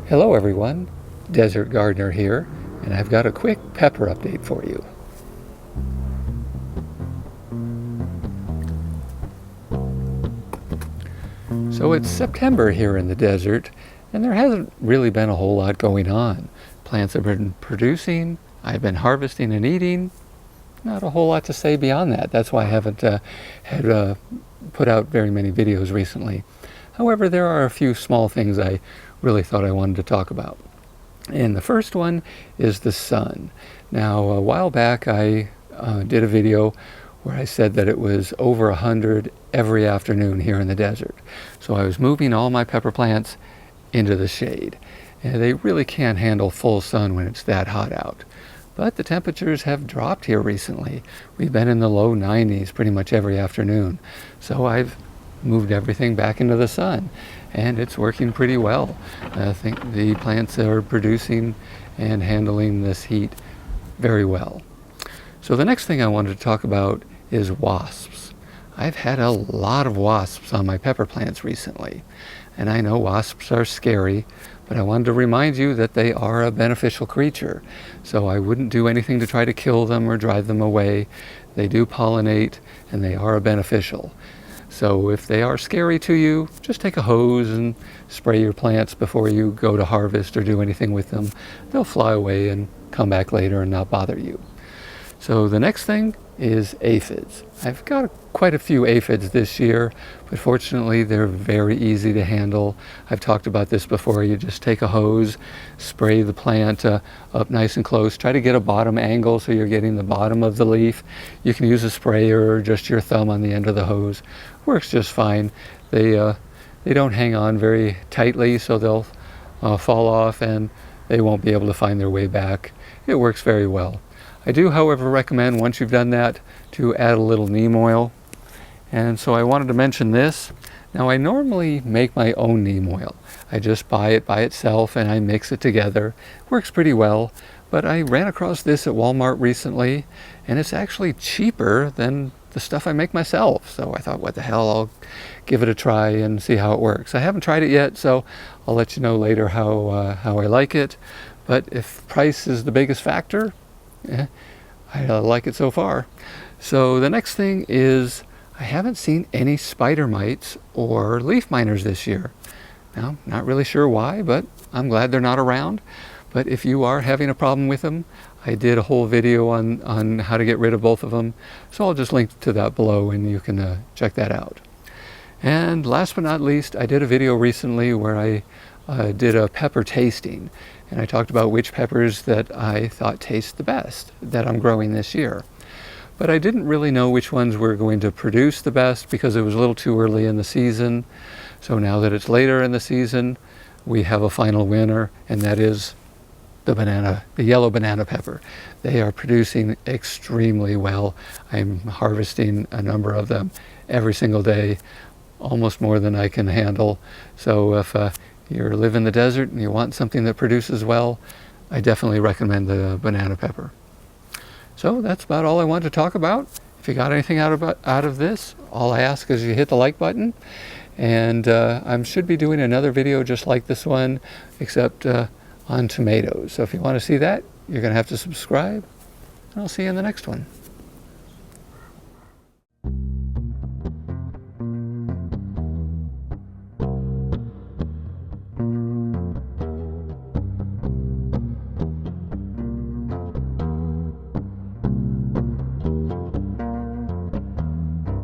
Hello everyone, Desert Gardener here, and I've got a quick pepper update for you. So it's September here in the desert, and there hasn't really been a whole lot going on. Plants have been producing, I've been harvesting and eating. Not a whole lot to say beyond that. That's why I haven't put out very many videos recently. However, there are a few small things I really thought I wanted to talk about. And the first one is the sun. Now, a while back I did a video where I said that it was over 100 every afternoon here in the desert. So I was moving all my pepper plants into the shade. And they really can't handle full sun when it's that hot out. But the temperatures have dropped here recently. We've been in the low 90s pretty much every afternoon. So I've moved everything back into the sun, and it's working pretty well. I think the plants are producing and handling this heat very well. So the next thing I wanted to talk about is wasps. I've had a lot of wasps on my pepper plants recently, and I know wasps are scary, but I wanted to remind you that they are a beneficial creature. So I wouldn't do anything to try to kill them or drive them away. They do pollinate, and they are beneficial. So if they are scary to you, just take a hose and spray your plants before you go to harvest or do anything with them. They'll fly away and come back later and not bother you. So the next thing is aphids. I've got quite a few aphids this year, but fortunately they're very easy to handle. I've talked about this before. You just take a hose, spray the plant up nice and close. Try to get a bottom angle so you're getting the bottom of the leaf. You can use a sprayer or just your thumb on the end of the hose. Works just fine. They don't hang on very tightly, so they'll fall off and they won't be able to find their way back. It works very well. I do, however, recommend once you've done that to add a little neem oil. And so I wanted to mention this. Now I normally make my own neem oil. I just buy it by itself and I mix it together. Works pretty well, but I ran across this at Walmart recently and it's actually cheaper than the stuff I make myself. So I thought, what the hell, I'll give it a try and see how it works. I haven't tried it yet, so I'll let you know later how I like it. But if price is the biggest factor, I like it so far. So the next thing is I haven't seen any spider mites or leaf miners this year. Now, not really sure why, but I'm glad they're not around. But if you are having a problem with them, I did a whole video on how to get rid of both of them. So I'll just link to that below and you can check that out. And last but not least, I did a video recently where I did a pepper tasting. And I talked about which peppers that I thought taste the best that I'm growing this year. But I didn't really know which ones were going to produce the best because it was a little too early in the season. So now that it's later in the season, we have a final winner, and that is the yellow banana pepper. They are producing extremely well. I'm harvesting a number of them every single day, almost more than I can handle. So if you live in the desert and you want something that produces well, I definitely recommend the banana pepper. So that's about all I wanted to talk about. If you got anything out of this, all I ask is you hit the like button. And I should be doing another video just like this one, except on tomatoes. So if you want to see that, you're going to have to subscribe. And I'll see you in the next one.